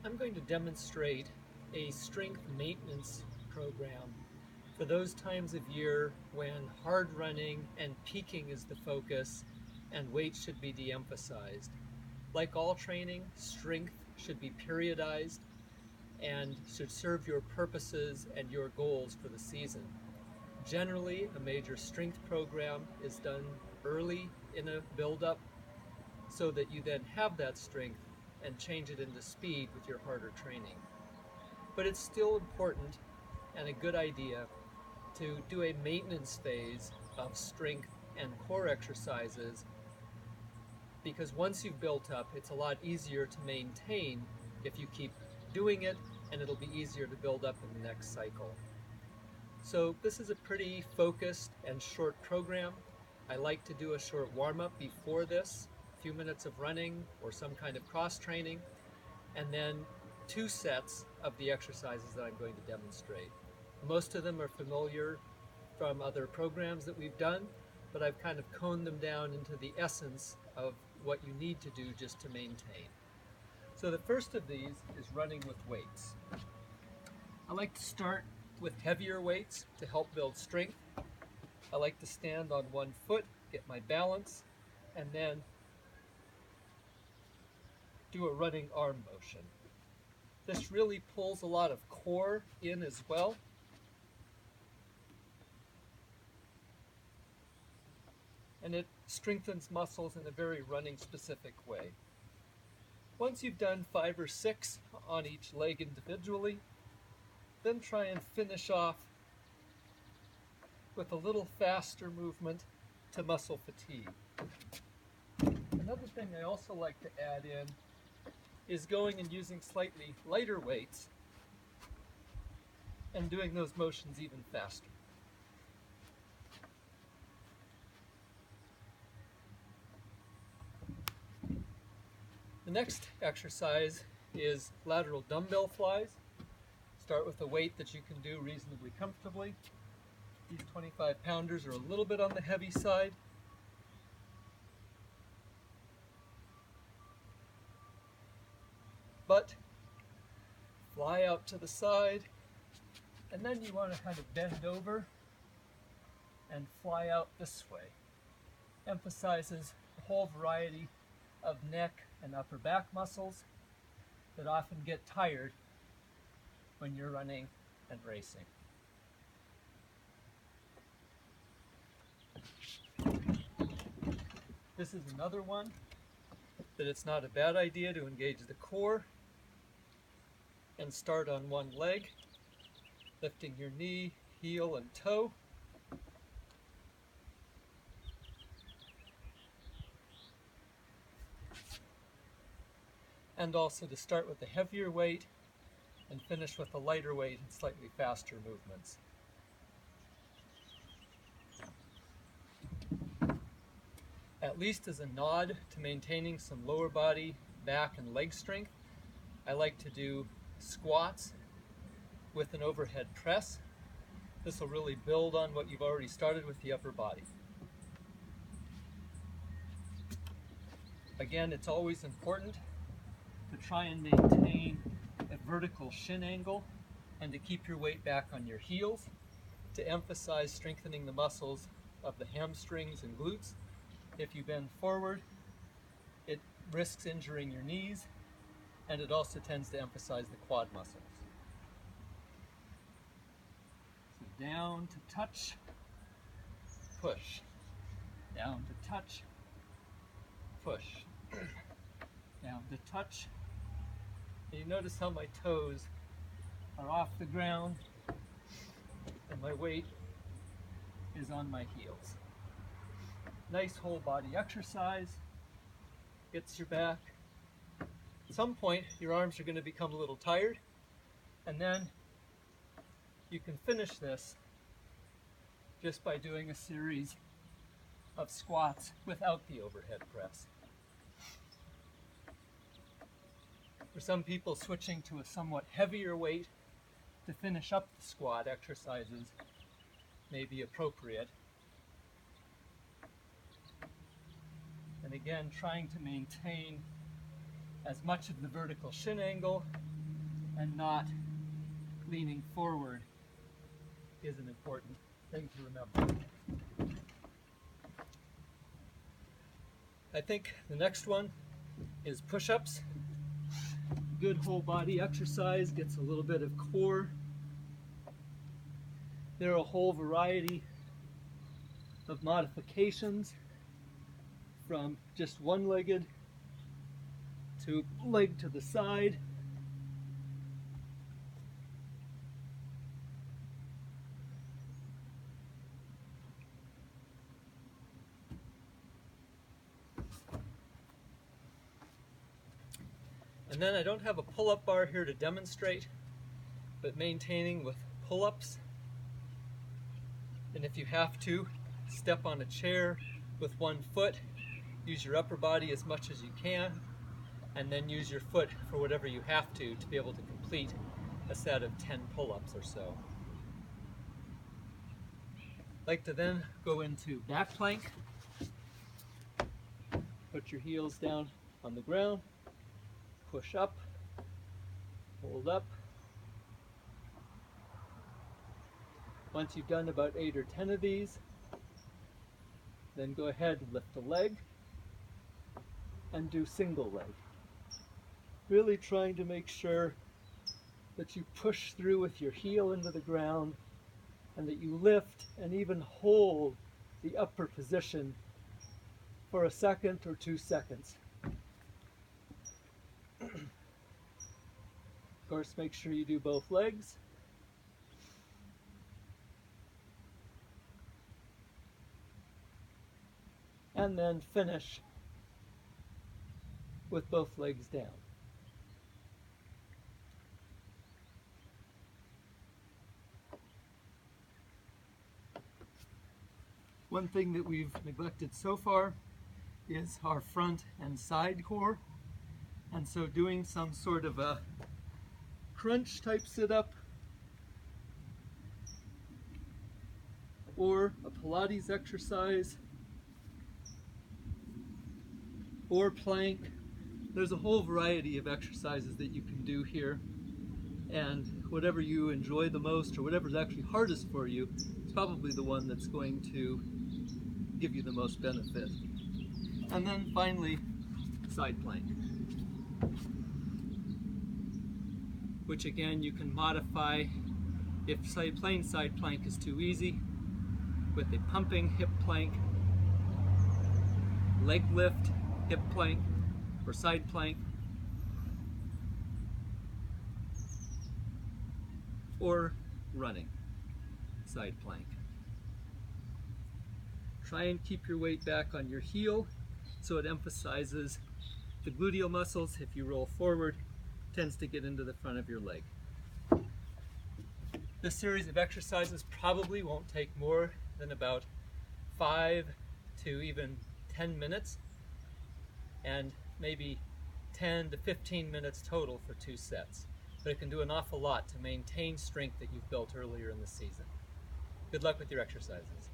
I'm going to demonstrate a strength maintenance program for those times of year when hard running and peaking is the focus and weight should be de-emphasized. Like all training, strength should be periodized and should serve your purposes and your goals for the season. Generally, a major strength program is done early in a build-up so that you then have that strength and change it into speed with your harder training. But it's still important and a good idea to do a maintenance phase of strength and core exercises, because once you've built up, it's a lot easier to maintain if you keep doing it, and it'll be easier to build up in the next cycle. So this is a pretty focused and short program. I like to do a short warm-up before this, a few minutes of running or some kind of cross training, and then 2 sets of the exercises that I'm going to demonstrate. Most of them are familiar from other programs that we've done, but I've kind of coned them down into the essence of what you need to do just to maintain. So the first of these is running with weights. I like to start with heavier weights to help build strength. I like to stand on one foot, get my balance, and then do a running arm motion. This really pulls a lot of core in as well. And it strengthens muscles in a very running specific way. Once you've done 5 or 6 on each leg individually, then try and finish off with a little faster movement to muscle fatigue. Another thing I also like to add in is going and using slightly lighter weights and doing those motions even faster. The next exercise is lateral dumbbell flies. Start with a weight that you can do reasonably comfortably. These 25 pounders are a little bit on the heavy side. But fly out to the side, and then you want to kind of bend over and fly out this way. Emphasizes a whole variety of neck and upper back muscles that often get tired when you're running and racing. This is another one that it's not a bad idea to engage the core and start on one leg, lifting your knee, heel, and toe. And also to start with a heavier weight and finish with a lighter weight and slightly faster movements. At least as a nod to maintaining some lower body, back, and leg strength, I like to do squats with an overhead press. This will really build on what you've already started with the upper body. Again, it's always important to try and maintain a vertical shin angle and to keep your weight back on your heels to emphasize strengthening the muscles of the hamstrings and glutes. If you bend forward, it risks injuring your knees, and it also tends to emphasize the quad muscles. So down to touch, push. Down to touch, push. Down to touch. And you notice how my toes are off the ground and my weight is on my heels. Nice whole body exercise, gets your back. At some point, your arms are going to become a little tired, and then you can finish this just by doing a series of squats without the overhead press. For some people, switching to a somewhat heavier weight to finish up the squat exercises may be appropriate. And again, trying to maintain as much of the vertical shin angle and not leaning forward is an important thing to remember. I think the next one is push-ups. Good whole body exercise, gets a little bit of core. There are a whole variety of modifications, from just one-legged to leg to the side. And then I don't have a pull-up bar here to demonstrate, but maintaining with pull-ups. And if you have to, step on a chair with one foot, use your upper body as much as you can, and then use your foot for whatever you have to be able to complete a set of 10 pull-ups or so. I like to then go into back plank. Put your heels down on the ground, push up, hold up. Once you've done about 8 or 10 of these, then go ahead and lift a leg and do single leg. Really trying to make sure that you push through with your heel into the ground and that you lift and even hold the upper position for a second or 2 seconds. Of course, make sure you do both legs. And then finish with both legs down. One thing that we've neglected so far is our front and side core. And so doing some sort of a crunch type sit-up or a Pilates exercise or plank. There's a whole variety of exercises that you can do here, and whatever you enjoy the most or whatever's actually hardest for you is probably the one that's going to give you the most benefit. And then finally, side plank, which again you can modify if plain side plank is too easy with a pumping hip plank, leg lift, hip plank, or side plank, or running side plank. Try and keep your weight back on your heel so it emphasizes the gluteal muscles. If you roll forward, it tends to get into the front of your leg. This series of exercises probably won't take more than about 5 to even 10 minutes, and maybe 10 to 15 minutes total for 2 sets. But it can do an awful lot to maintain strength that you've built earlier in the season. Good luck with your exercises.